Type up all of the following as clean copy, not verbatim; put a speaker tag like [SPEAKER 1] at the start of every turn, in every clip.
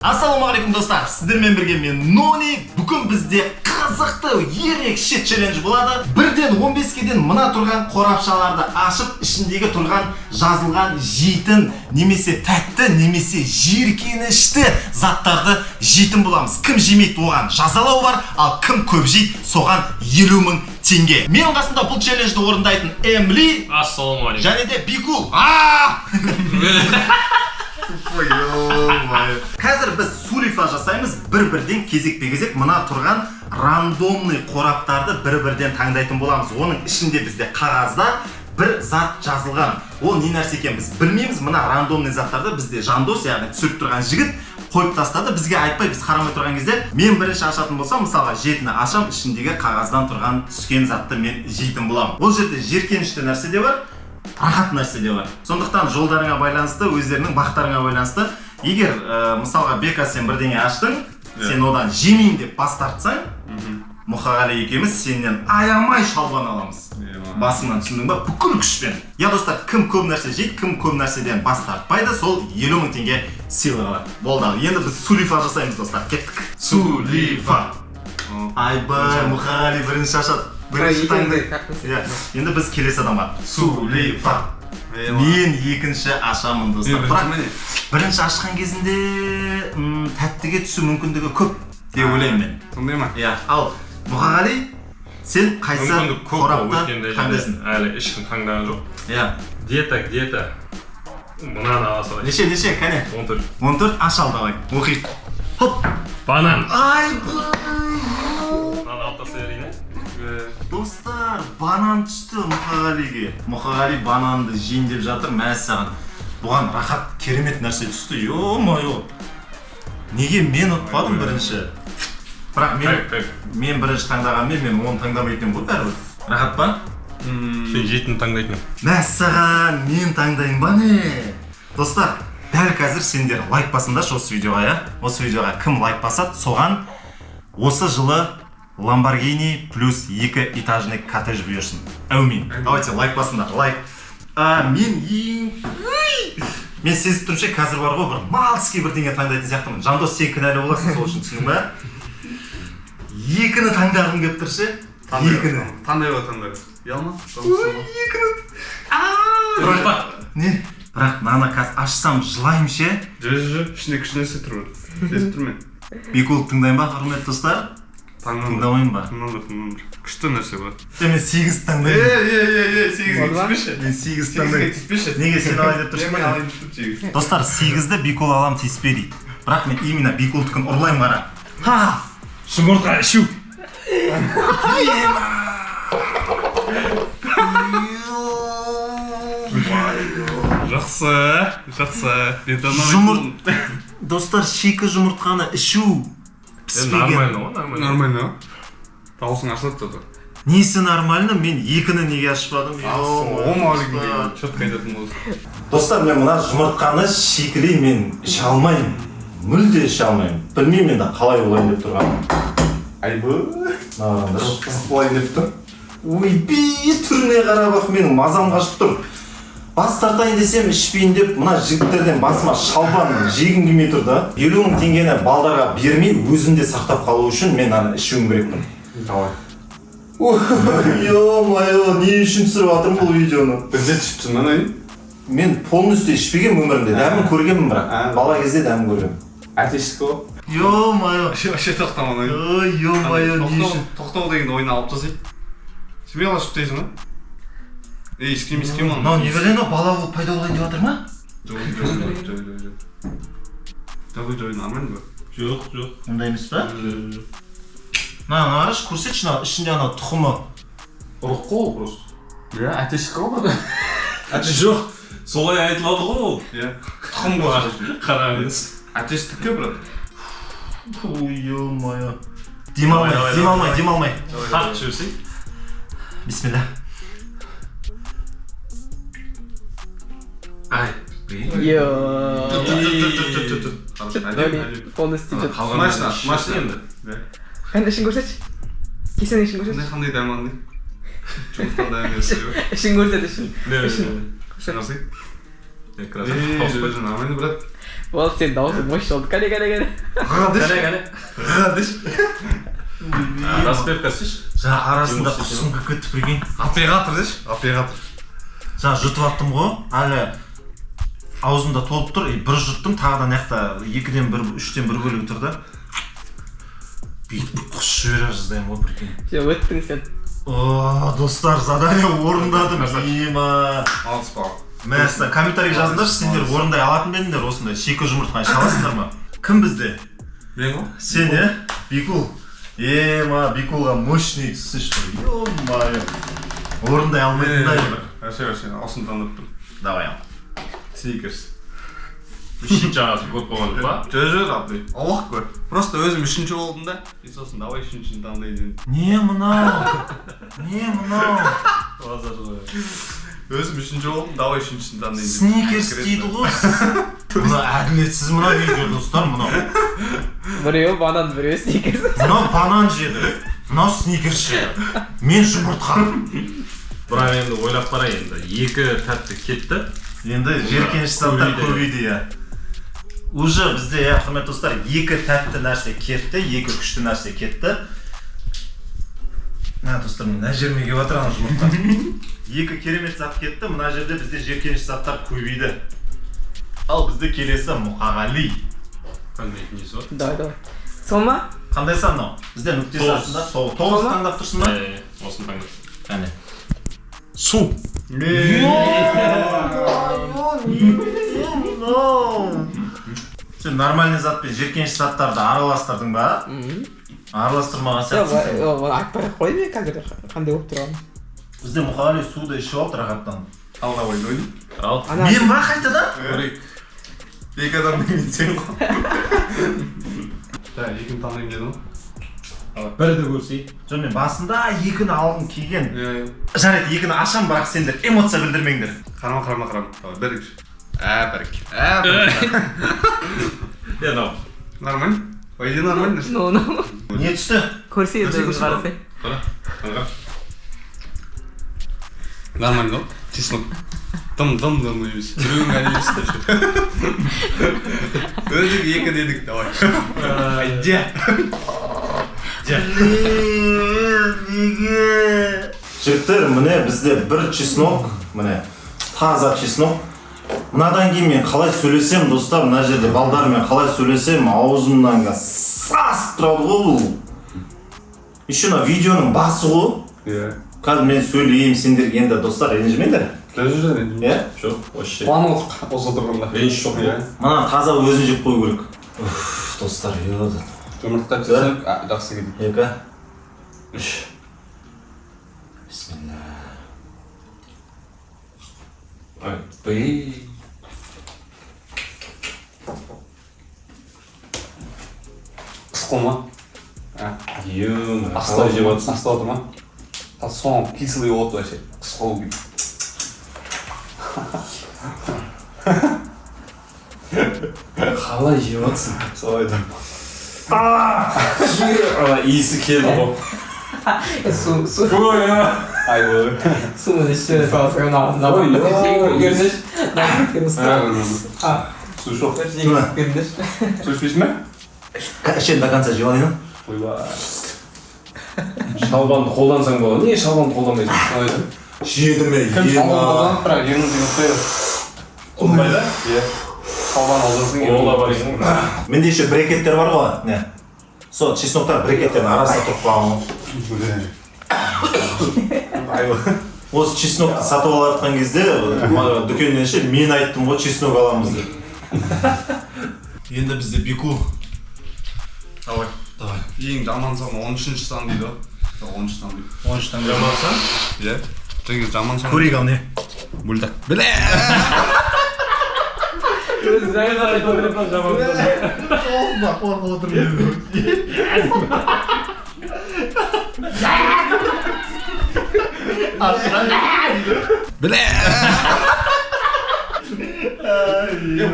[SPEAKER 1] Ассалаумағалейкум достар, сіздермен бірге мен Нони. Бүгін бізде қызықты ерекше челлендж болады. 1-ден 15-ке дейін мына тұрған қорапшаларды ашып, ішіндегі тұрған жазылған жейтін, немесе тәтті, немесе жиіркенішті заттарды жейтін боламыз. Кім жемейді оған жазалау бар, ал кім көп жейді соған 50.000 теңге. Менің қасымда бұл челленджді орындайтын Эмли,
[SPEAKER 2] ассалаумағалейкум,
[SPEAKER 1] және де Бикул. Қазір біз сулифа жасаймыз, бір-бірден кезек-кезек мына тұрған рандомный қораптарды бір-бірден таңдайтын боламыз. Оның ішінде бізде қағазда бір зат жазылған. Ол не нәрсе екен біз білмейміз. Мына рандомный заттарды бізде жандос, яғни түсіріп тұрған жігіт қойып тастады. Бізге айтпай, біз қарамай тұрған кезде мен бірінші ашатын болсам, мысалға жетіні ашам, ішіндегі қағаздан тұрған түскен затты мен жейтін боламын. Ол жерде жиіркенішті нәрсе де бар, рахат нәрсе де бар. Сондықтан жолдарыңа байланысты, өздерінің бақтарыңа байланысты, егер мысалға Бека сен бірдеңе аштың, сен одан жемеймін деп бас тартсаң, Мұқағали екеуміз сенен аямай шалбан аламыз. Басыңнан, түсіндің ба? Бүкіл күшпен. Я достар, кім көп нәрсе жейді, кім көп нәрседен бас тартпайды, сол 50.000 теңге сыйлық алады. Болды. Енді біз сулифа жасаймыз достар. Кеттік. Сулифа. Айбай, Мұқағали бірінші ашады. Бірінші таңдай. Енді біз келесі адамға. Сулифа. Мен екінші ашамын достар. Бірінші ашқан кезінде тәттіге түсу мүмкіндігі көп деп ойлаймын мен.
[SPEAKER 2] Сондай ма?
[SPEAKER 1] Ал Мұқағали, сен қайсы қорапта таңдайсың?
[SPEAKER 2] Әлі ешкім таңдаған жоқ. Диета. Мұнан ала салайын.
[SPEAKER 1] Неше, кәне?
[SPEAKER 2] 14.
[SPEAKER 1] 14, аш ал давай. Оқиық. Хоп.
[SPEAKER 2] Банан.
[SPEAKER 1] Айбай.
[SPEAKER 2] Мынаны алып тастай берейін.
[SPEAKER 1] Достар, банан түсті Мұқағалиге. Мұқағали бананды жейін деп жатыр, мәссаған. Бұған рахат керемет нәрсе түсті. Йо-майо. Неге мен ұтпадым бірінші? Бірақ мен бірінші таңдағанмен мен оны таңдамайтын ғой бәрібір. Рахат па?
[SPEAKER 2] Сен жетіні таңдайтын.
[SPEAKER 1] Мәссаған, мен таңдайын ба не? Достар, дәл қазір сендер лайк басыңдаршы осы видеоға, Осы видеоға кім лайк басады, соған осы жылы Lamborghini плюс 2 этажный коттедж бұйырсын. Әумин. Давайте лайк басыңдар, лайк. Мен сезіп тұрмын, қазір бар ғой, бір малский бірдеңе таңдайтын сияқтымын. Жандос, сен кінәлі боласың, сол үшін түсінің ба? Екіні таңдағым келіп тұршы? Екіні.
[SPEAKER 2] Таңдай ба, таңдай. Ялма?
[SPEAKER 1] Екіні. Не? Бірақ нана қазір ашсам жылайым ше?
[SPEAKER 2] Жоқ, ішінде күшті нәрсе тұр. Сезіп тұрмын.
[SPEAKER 1] Бекул тыңдайын ба, құрметті достар? Тыңдамайын ба?
[SPEAKER 2] Тыңдамайын. Күшті нәрсе бар.
[SPEAKER 1] Мен 8 таңдайын.
[SPEAKER 2] 8-ге түспеші.
[SPEAKER 1] Мен 8 таңдайын.
[SPEAKER 2] Түспеші.
[SPEAKER 1] Неге сен алай деп тұрсың ба? Достар, 8-ді Бекул алам тиіспе дейді. Бірақ мен именно Бекулдікін ұрлайым қара.
[SPEAKER 2] Жұмыртқа ішу. Жақсы.
[SPEAKER 1] Достар, шикі жұмыртқаны ішу.
[SPEAKER 2] Нормально. Дауысың ашылып тұр.
[SPEAKER 1] Несі нормально? Мен екіні неге ашпадым?
[SPEAKER 2] Чөткі айтатын болсын.
[SPEAKER 1] Достар, мен мұна жұмыртқаны шикілей мен іше алмайым. Мүлде іше алмайым. Білмеймін енді қалай олайын деп тұрғанмын. Айбы, нағандар олайын деп тұр. Ой, түріне қарап ақ, менің мазам қашып тұр. Бас тартайын десем, ішпейін деп, мына жігіттерден басыма шалбан жегім келмей тұр да. 50.000 теңгені балдарға бермей, өзімде сақтап қалу үшін мен аны ішуім керекпін.
[SPEAKER 2] Давай.
[SPEAKER 1] Йо-майо, не үшін түсіріп атырмын бұл видеоны?
[SPEAKER 2] Бізде түсіптің мән?
[SPEAKER 1] Мен полностью ішпеген өмірімде, дәмін көргенмін бірақ. Бала кезде дәмін көргенмін.
[SPEAKER 2] Әтешкі о?
[SPEAKER 1] Йо-майо.
[SPEAKER 2] Вообще тоқтаман ойын.
[SPEAKER 1] Йо-майо, не үшін?
[SPEAKER 2] Тоқтау деген ойын алып тасайды. Сен ала шыптайсың ба? Ескем оны.
[SPEAKER 1] Мынау не білені бала болып пайда болайын деп жатыр ма?
[SPEAKER 2] Жоқ, нормально ба? Жоқ.
[SPEAKER 1] Ондай емес па? Қараш, көрсетші, ішінде анау тұқымы ұрық қой ол просто.
[SPEAKER 2] Әтешкі о бұрда?
[SPEAKER 3] Жоқ, солай айтылады ғой ол.
[SPEAKER 2] Тұқым ғой.
[SPEAKER 3] Қараңыз.
[SPEAKER 2] Әтештікке бұрад.
[SPEAKER 1] Ой-ой-ой. Демалмай.
[SPEAKER 3] Хақ жүрсей.
[SPEAKER 1] Бисмилlah.
[SPEAKER 3] Ай.
[SPEAKER 4] Полностью
[SPEAKER 2] Машина енді.
[SPEAKER 4] Қандай ішін көрсетші? Кесен ішін көрсетші?
[SPEAKER 2] Қандай дәманды? Жұмыртқан дәмі
[SPEAKER 4] ішін көрсет, ішін.
[SPEAKER 2] Нормально, брат.
[SPEAKER 4] Болды, сен даусың мощный болды. Қане.
[SPEAKER 2] Ға деш.
[SPEAKER 3] Распевка істейші.
[SPEAKER 1] Жаңа арасында құсым кіріп кетті прикинь.
[SPEAKER 2] Оператор деш. Оператор.
[SPEAKER 1] Жаңа жұтып аттым ғой, әлі аузымда толып тұр, бір жұттым, тағыдан яқта 2-ден 1, 3-тен 1 бөлігі тұр да. Бүйтіп құс жібере жаздайым ғой, прикинь.
[SPEAKER 4] Өттің сен.
[SPEAKER 1] О, достар, задание орындадым. Ема.
[SPEAKER 2] Алыспау.
[SPEAKER 1] Мәсі, комментарий жазыңдаршы, сендер орындай алатын бедіңдер осындай шекі жұмыртқаны шаласыңдар ма? Кім бізде?
[SPEAKER 2] Мен ғой?
[SPEAKER 1] Сен, Бикул. Ема, Бикулға мощный түсіш тұр. Ё-майы. Орындай алмайтындай бір.
[SPEAKER 2] Вообще, аусын таңдап тұр.
[SPEAKER 1] Давай ал.
[SPEAKER 2] Сникерс.
[SPEAKER 3] Үшінші жағасы көп болған ба?
[SPEAKER 2] Жо, абдай. Аллах көр. Просто өзім үшінші болдым да. И сосын давай үшіншіні таңдайын.
[SPEAKER 1] Не мынау?
[SPEAKER 2] Өзім үшінші болдым, давай үшіншіні таңдайын.
[SPEAKER 1] Сникерс дейді ғой. Мына әділетсіз мына видео достар, мынау.
[SPEAKER 4] Біреуі банан, біреуі сникерс.
[SPEAKER 1] Мынау банан жеді. Мынау сникерс жеді. Мен жұмыртқа.
[SPEAKER 3] Бірақ енді ойлап қара енді. Екі тәтті кетті.
[SPEAKER 1] Енді жеркеніш заттар көбейді, иә. Уже бізде, құрметті достар, екі тәтті нәрсе кетті, екі күшті нәрсе кетті. Достар, мына жерме келіп жатыр ана жұмыртқа. Екі керемет зат кетті, мына жерде бізде жеркеніш заттар көбейді. Ал бізде келесі Мұқағали.
[SPEAKER 3] Қандай несі бар?
[SPEAKER 4] Давай. Сол ма?
[SPEAKER 1] Қандай сан мынау? Бізде нүктесі астында 9 таңдап тұрсың ба?
[SPEAKER 3] Осыны таңдап.
[SPEAKER 1] Қане. Су. Сен нормальный зат пен жеркеніш заттарды араластырдың ба? Араластырмаған сәтсің.
[SPEAKER 4] Жоқ, айтпай қой мен қазір қандай болып тұрғанын.
[SPEAKER 1] Бізде Мұқағали суды ішіп алды рахаттан.
[SPEAKER 2] Ал давай ойнайын.
[SPEAKER 3] Ал.
[SPEAKER 1] Мен ба қайтадан?
[SPEAKER 2] Көрейік. Екі адамның мен сен ғой. Екіні таңдайын дедім.
[SPEAKER 3] Бірді көрсей.
[SPEAKER 1] Жоқ, мен басында екіні алғым келген.
[SPEAKER 2] Жарайды.
[SPEAKER 1] Жарайды, екіні ашам, бірақ сендер эмоция білдірмеңдер.
[SPEAKER 2] Қарама. Бірік. Бірік. Нормально? Пойди нормально.
[SPEAKER 4] Ну.
[SPEAKER 1] Не түсті?
[SPEAKER 4] Көрсе енді өзің қарасай.
[SPEAKER 3] Қара.
[SPEAKER 2] Нормально ғой? Чеснок. Дым емес. Біреуің әлі емес. Өзігі екі дедік, давай. Айде.
[SPEAKER 1] Жігіттер, міне бізде бір чеснок, міне таза чеснок. Мынадан кейін мен қалай сөйлесем, достар, мына жерде балдармен қалай сөйлесем, аузымнан сасып тұрады ғой бұл. Еще мына видеоның басы ғой. Қазір мен сөйлеймін, сендерге енді достар ренжімеңдер.
[SPEAKER 2] Ренжімейді.
[SPEAKER 3] Жоқ, вообще.
[SPEAKER 2] План осы тұрғанда.
[SPEAKER 3] Ренж жоқ.
[SPEAKER 1] Мына таза өзін жеп қою керек. Достар, еді.
[SPEAKER 2] Жұмыртқа чеснок жақсы келді.
[SPEAKER 1] 2, 3. Бисмилла.
[SPEAKER 2] Қысқы ма?
[SPEAKER 3] Қалай жеп жатсың?
[SPEAKER 2] Астау отыр ма? Соң кислый от вообще. Қысқы ол келді.
[SPEAKER 3] Қалай жеп жатсың?
[SPEAKER 2] Солай да.
[SPEAKER 3] Иісі келді ғой.
[SPEAKER 4] Су.
[SPEAKER 2] Ай ой.
[SPEAKER 4] Суның ішіне салсаң ağzına bak. Görünüş.
[SPEAKER 2] Су жоқ.
[SPEAKER 4] Görünüş.
[SPEAKER 2] Су ішпейсің ме?
[SPEAKER 1] Ішен до конца жеп алайын.
[SPEAKER 2] Ойбай.
[SPEAKER 3] Шалбанды қолдансаң болады. Неге шалбанды қолданбайсың?
[SPEAKER 1] Жеді ме?
[SPEAKER 2] Кім шалбан қолданып бірақ ерін ұстай.
[SPEAKER 3] Қолданбай да?
[SPEAKER 2] Иә. Шалбан қолдансаң
[SPEAKER 3] Ола бар екен.
[SPEAKER 1] Менде еще брекеттер бар ғой. Не? Сол чесноктар брекеттердің арасында тұрып қалған ғой. Осы чеснокты сатып алатқан кезде дүкеннен ше мен айттым ғой чеснок аламыз деп. Енді бізде Бикул.
[SPEAKER 2] Давай. Ең жаман сан 13-ші сан дейді ғой. 13-ші сан дейді.
[SPEAKER 1] 13 тан
[SPEAKER 3] Жаман сан?
[SPEAKER 2] Иә. Және жаман сан.
[SPEAKER 1] көрейік ал не?
[SPEAKER 2] Бульдак. Біле!
[SPEAKER 4] Өзі жай қарай отырып жаман.
[SPEAKER 1] Қорқып отырмын.
[SPEAKER 2] Біле!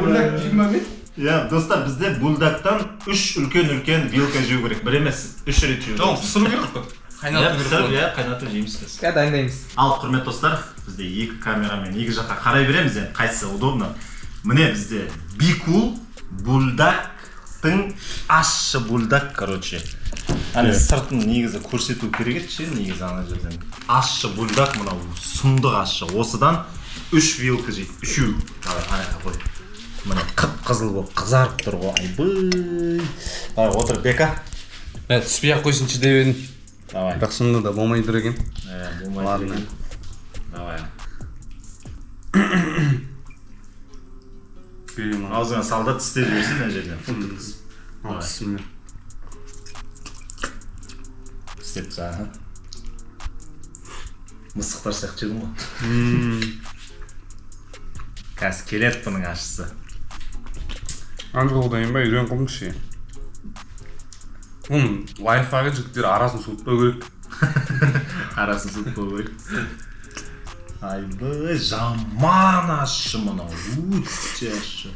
[SPEAKER 2] Бульдак жеймін мен?
[SPEAKER 1] Иә, достар, бізде бульдактан 3 үлкен вилка жеу керек. Бір емес, 3 рет жеу.
[SPEAKER 2] Жоқ, пісіру керек қой. Қайнату керек қой.
[SPEAKER 1] Иә, қайнатып жейміз біз.
[SPEAKER 4] Дайындаймыз.
[SPEAKER 1] Ал, құрметті достар, бізде екі камерамен екі жаққа қарай береміз енді, қайсысы удобно. Міне бізде Бикул бульдактың ащы бульдаг, короче. Ана сыртын негізі көрсету керек еді ше, негізі ана жерден. Ащы бульдаг мынау сұмдық ащы. Осыдан 3 вилка жейді. 3. Ана қой. Мына қып-қызыл болып қызарып тұр ғой. Айбай. Давай, отыр Бека.
[SPEAKER 2] Түспей ақ қойсыншы деп едім.
[SPEAKER 1] Давай.
[SPEAKER 2] Бірақ сонда да болмай тұр екен.
[SPEAKER 1] Болмай тұр екен. Давай. Аузыңа салда тістеп жіберсін мына жерден.
[SPEAKER 2] Бісміллә.
[SPEAKER 1] Тістеп тастаған. Мысықтар сияқты жедің ғой. Қазір келеді бұның ашысы.
[SPEAKER 2] Анжылғыдайын ба, үйрен қылыңызшы. Лайфхагы жігіттер арасын суытпау керек.
[SPEAKER 1] Арасын суытпау керек. Айбай, жаман ащы мынау. Өте ащы.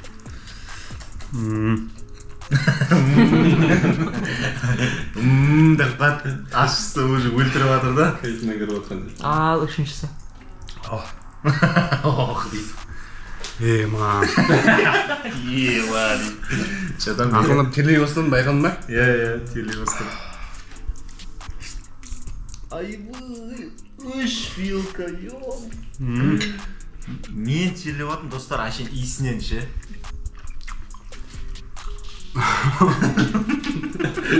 [SPEAKER 1] Деп қат ашысы уже өлтіріп жатыр да.
[SPEAKER 2] Кайтына кіріп отқан.
[SPEAKER 4] Ал үшіншісі.
[SPEAKER 1] Ох дейді.
[SPEAKER 2] Ма.
[SPEAKER 1] Ема дейді. Шадан бері.
[SPEAKER 2] Ақылып терлей бастадым, байқадың ба?
[SPEAKER 1] Иә, терлей бастадым. Айбай, 3 вилка, ём. Мен терлеп атым, достар, әшейін иісінен ше.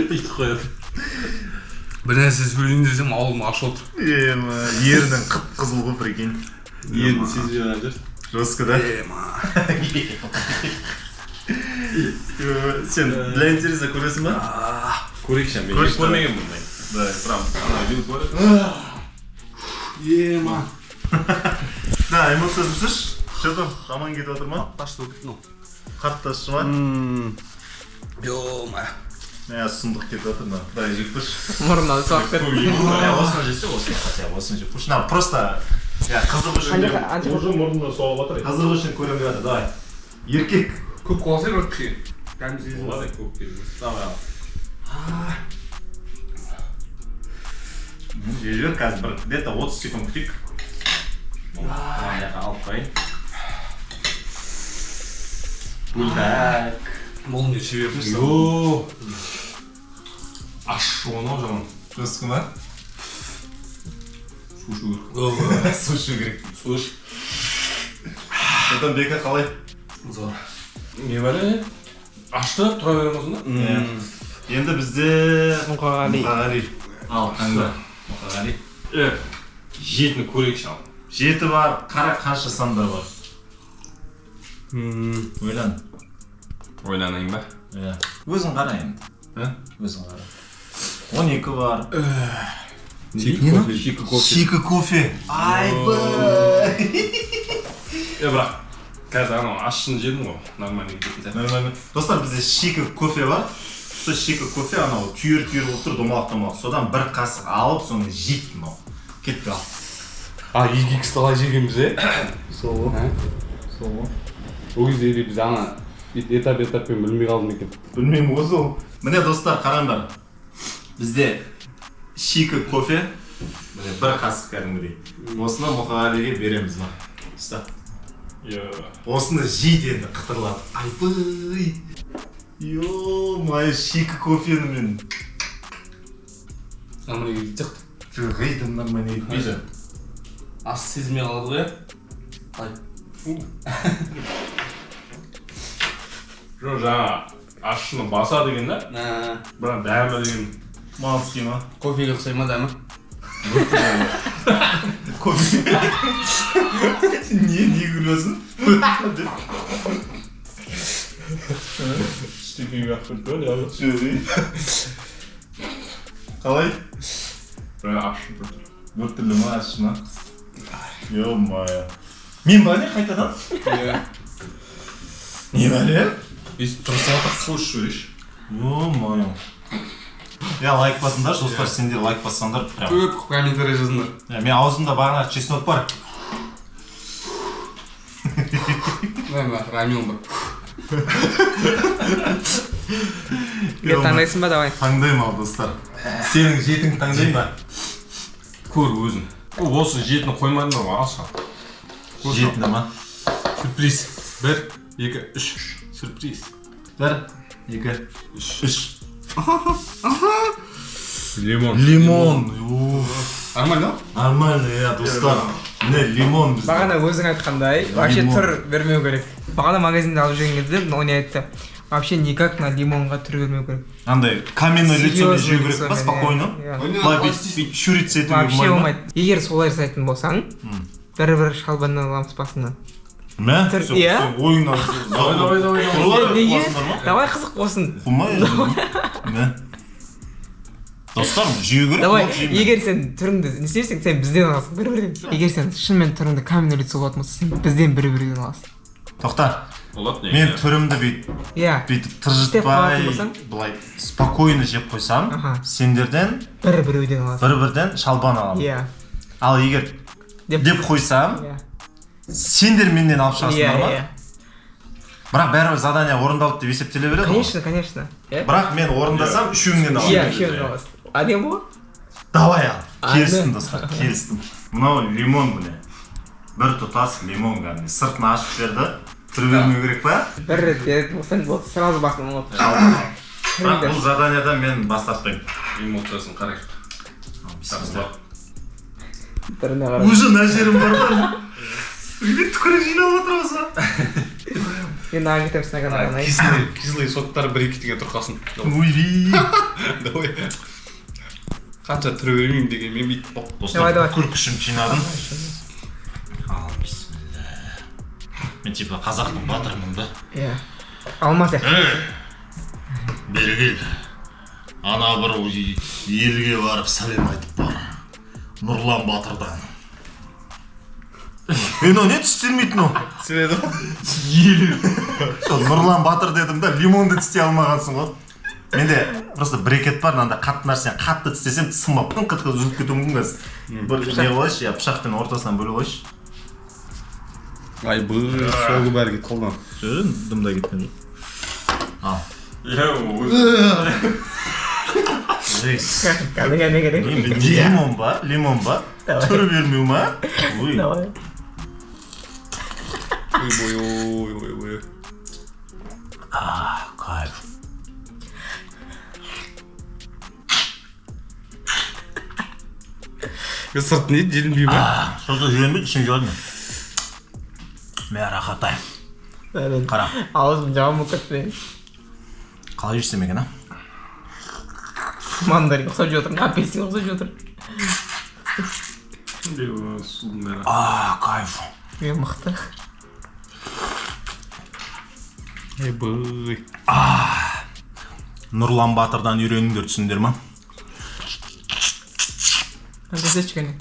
[SPEAKER 2] Иті қояды. Бір нәрсе сөйлейін десем, ауылым аш отыр.
[SPEAKER 1] Ема, ерінің қып-қызыл ғой прикинь.
[SPEAKER 2] Енді сезіп жатыр жүр.
[SPEAKER 1] Жестко, да? Сен для интереса көресің ба?
[SPEAKER 3] көрейікші, мен
[SPEAKER 1] Көрші
[SPEAKER 3] көрмеген бұндай. Прям ана видео көріп.
[SPEAKER 2] Ема.
[SPEAKER 1] Да, эмоциясын түсіш. Что-то жаман кетіп жатыр ма?
[SPEAKER 2] Ташты өтіп, ну.
[SPEAKER 1] Қатты ащы ма?
[SPEAKER 2] Ема.
[SPEAKER 1] Сұмдық кетіп жатыр ма? Дай жеп көрші.
[SPEAKER 4] Мұрнына сақ бер.
[SPEAKER 1] Осыны жесе, осыны жеп көрші. На, просто қызық үшін
[SPEAKER 3] Уже мұрнына соғып жатыр.
[SPEAKER 1] қызық үшін көрем деп жатыр, давай. Еркек.
[SPEAKER 2] Көп қолсы бір кіші. Кәміз езім.
[SPEAKER 3] Болады көп келмес.
[SPEAKER 1] Давай. Жеп қазір бір где-то 30 секунд күтейік. Алып қойын. Бульдаг.
[SPEAKER 2] Бұл не себеп?
[SPEAKER 3] Йооо. Аш оны жаман.
[SPEAKER 1] Жестко ма?
[SPEAKER 3] Сушу керек.
[SPEAKER 1] Сушу керек.
[SPEAKER 3] Суш.
[SPEAKER 1] Содан Бека қалай?
[SPEAKER 2] Зор.
[SPEAKER 3] Не бәрі? Ашты, тұра берем осында?
[SPEAKER 1] Енді бізде Мұқағали. Ал, қаңда. Мұқағали.
[SPEAKER 3] Жетіні көрейікші ал.
[SPEAKER 1] 7 бар, қара қанша сандар бар? Ойлан.
[SPEAKER 3] Ойланайын ба?
[SPEAKER 1] Өзің қара енді. Өзің қара. 12 бар.
[SPEAKER 3] Шикі кофе.
[SPEAKER 1] Шикі кофе. Айбай.
[SPEAKER 3] Бірақ қазір анау ашшыны жедім ғой. Нормально кететін сияқты.
[SPEAKER 1] Нормально. Достар, бізде шикі кофе бар. Сол шикі кофе анау түйір-түйір болып тұр, домалақ-домалақ. Содан бір қасық алып, соны жейді мынау. Кетті ал.
[SPEAKER 2] Екі қалай жегенбіз,
[SPEAKER 1] Сол ғой. Сол ғой.
[SPEAKER 2] Ол кезде біз ана этап-этаппен білмей қалдым екен.
[SPEAKER 1] Білмеймін өзі ол. Міне достар, қараңдар. Бізде шикі кофе, бір қасық кәдімгідей. Осыны Мұқағалиге береміз ма? Ұста. Осыны жейді енді қытырлап. Айбай. Ё-май, шикі кофені мен.
[SPEAKER 2] Нормально кетті.
[SPEAKER 1] Ғайды нормально етпейді.
[SPEAKER 2] Ас сезмей қалады ғой, Ай.
[SPEAKER 3] Жоқ, жаңа ашшыны баса деген да? Бірақ дәмі деген
[SPEAKER 1] Малский ма?
[SPEAKER 2] Кофеге ұқсай ма дәмі?
[SPEAKER 1] Кофе. Не күлесің?
[SPEAKER 3] Штекеге ақпырт бар, я вот.
[SPEAKER 1] Қалай?
[SPEAKER 3] Бірақ ашшы бір тұр.
[SPEAKER 1] Бір түрлі ма, ашшы ма? Ё-мая. Мен ба не қайтадан? Не бәле?
[SPEAKER 2] Өйстіп тұрса отыр.
[SPEAKER 3] Қош жүреш.
[SPEAKER 1] Ё-мая. Я лайк басыңдар, достар, сендер лайк бассаңдар прям.
[SPEAKER 2] Көп комментарий жазыңдар.
[SPEAKER 1] Мен аузымда бағана чеснок бар.
[SPEAKER 2] Рамил бар.
[SPEAKER 4] Мен таңдайсың ба, давай.
[SPEAKER 1] Таңдаймын ал, достар. Сенің жетің таңдайын ба?
[SPEAKER 3] Көр өзің. Осы жетіні қоймадыңдар ғой, алшы.
[SPEAKER 1] Жетіні ма?
[SPEAKER 2] Сюрприз. 1, 2, 3. Сюрприз. 1 2
[SPEAKER 1] 3.
[SPEAKER 3] Лимон.
[SPEAKER 1] Лимон.
[SPEAKER 2] Нормально?
[SPEAKER 1] Нормально, я достар. Міне лимон бізде.
[SPEAKER 4] Бағана өзің айтқандай, вообще түр бермеу керек. Бағана магазинде алып жүрген кезде оны айтты. Вообще никак на лимонға түр бермеу керек.
[SPEAKER 1] Андай каменное лицо жеу керек
[SPEAKER 4] лицо,
[SPEAKER 1] па, спокойно. Былай бүйтіп шүрит етуге
[SPEAKER 4] Вообще
[SPEAKER 1] болмайды ма?
[SPEAKER 4] болмайды. Егер солай жасайтын болсаң, бір шалбаннан аламыз басына.
[SPEAKER 1] Мә?
[SPEAKER 4] Иә.
[SPEAKER 1] Ойыннан.
[SPEAKER 3] Давай.
[SPEAKER 4] Неге? Давай қызық болсын.
[SPEAKER 1] Қумай. Мә? Достар, жеу керек.
[SPEAKER 4] Давай,
[SPEAKER 1] ол жеймін.
[SPEAKER 4] егер сен түріңді не істесең, сен бізден аласың бір-бірден. Егер сен шынымен түріңді каменный лицо болатын болса, сен бізден бір-бірден аласың.
[SPEAKER 1] Тоқта.
[SPEAKER 3] Болады не?
[SPEAKER 1] Мен түрімді
[SPEAKER 4] Иә.
[SPEAKER 1] бүйтіп
[SPEAKER 4] Істеп қалатын
[SPEAKER 1] тыржытпай,
[SPEAKER 4] болсаң?
[SPEAKER 1] былай спокойно жеп қойсам,
[SPEAKER 4] Аха.
[SPEAKER 1] сендерден
[SPEAKER 4] Бір-бірден аласың.
[SPEAKER 1] бір-бірден шалбан аламын.
[SPEAKER 4] Иә.
[SPEAKER 1] Ал егер деп қойсам,
[SPEAKER 4] Иә.
[SPEAKER 1] сендер менден алып шығасыңдар ма?
[SPEAKER 4] Иә.
[SPEAKER 1] Бірақ бәрібір задание орындалды деп есептеле береді ғой.
[SPEAKER 4] Конечно, конечно. Иә.
[SPEAKER 1] Бірақ мен орындасам үшеуіңнен
[SPEAKER 4] Иә,
[SPEAKER 1] аламын.
[SPEAKER 4] үшеуін аласың. Әдем ғой?
[SPEAKER 1] Давай ал.
[SPEAKER 4] Айды.
[SPEAKER 1] Келістім достар, келістім. Мынау лимон міне. Бір тұтас лимон кәдімгі. Сыртын ашып берді. Түрі бермеу керек па?
[SPEAKER 4] Бір рет беретін болсаң, болды, сразу басын алып.
[SPEAKER 1] Бірақ бұл заданиядан мен бас тартпаймын.
[SPEAKER 3] Эмоциясын қарайық.
[SPEAKER 4] Түріне қарап.
[SPEAKER 1] Уже мына жерім бар ба? Үйде түкіріп жинап отыр осы.
[SPEAKER 4] Енді аңға кетемін сынаған
[SPEAKER 2] Кислый соттар 1-2 деген тұрқасын.
[SPEAKER 1] Уйри.
[SPEAKER 2] Давай. Қанша түрі бермеймін деген мен бүйтіп
[SPEAKER 4] Давай,
[SPEAKER 1] Достар,
[SPEAKER 4] давай.
[SPEAKER 1] бүкіл күшім жинадым. Ал, бисмилля. Мен типа қазақтың батырымын да.
[SPEAKER 4] Иә. Алмас ек.
[SPEAKER 1] Бері кел. Ана бір елге барып сәлем айтып бар. Нұрлан Батырдан. Мынау не тістелмейтін ол?
[SPEAKER 2] Сіледі ғой?
[SPEAKER 1] Елі. Нұрлан Батыр дедім да, лимонды тістей алмағансың ғой. Менде просто брекет бар, мынандай қатты нәрсені қатты тістесем тісіма пыңқ-қытқыз үзіліп кетуі мүмкін қазір. Бір не қойшы, я пышақпен ортасынан бөле қойшы.
[SPEAKER 2] Ай бұл соғы бәрі кет қолдан.
[SPEAKER 1] Жүрін, дымда кеткен жоқ. Ал. Лимон ба? Лимон ба? Түрі бермеу ма? Ой.
[SPEAKER 4] Давай.
[SPEAKER 2] Ой.
[SPEAKER 1] Кайф.
[SPEAKER 2] Сырт не? Желінбей ма?
[SPEAKER 1] Сосы жүйенбейді, ішін жойдың. Мен рахатай. Қара.
[SPEAKER 4] Ауызым жауымы көтпейін.
[SPEAKER 1] Қалай жесем екен, а?
[SPEAKER 4] Мандарин ұқсап жатыр, апельсин ұқсап жатыр.
[SPEAKER 3] Судың бәрі.
[SPEAKER 1] Кайф.
[SPEAKER 4] Мен мықты.
[SPEAKER 2] Ай бұй.
[SPEAKER 1] Нұрлан Батырдан үйреніңдер, түсіндер ма?
[SPEAKER 4] Көзечі кәне.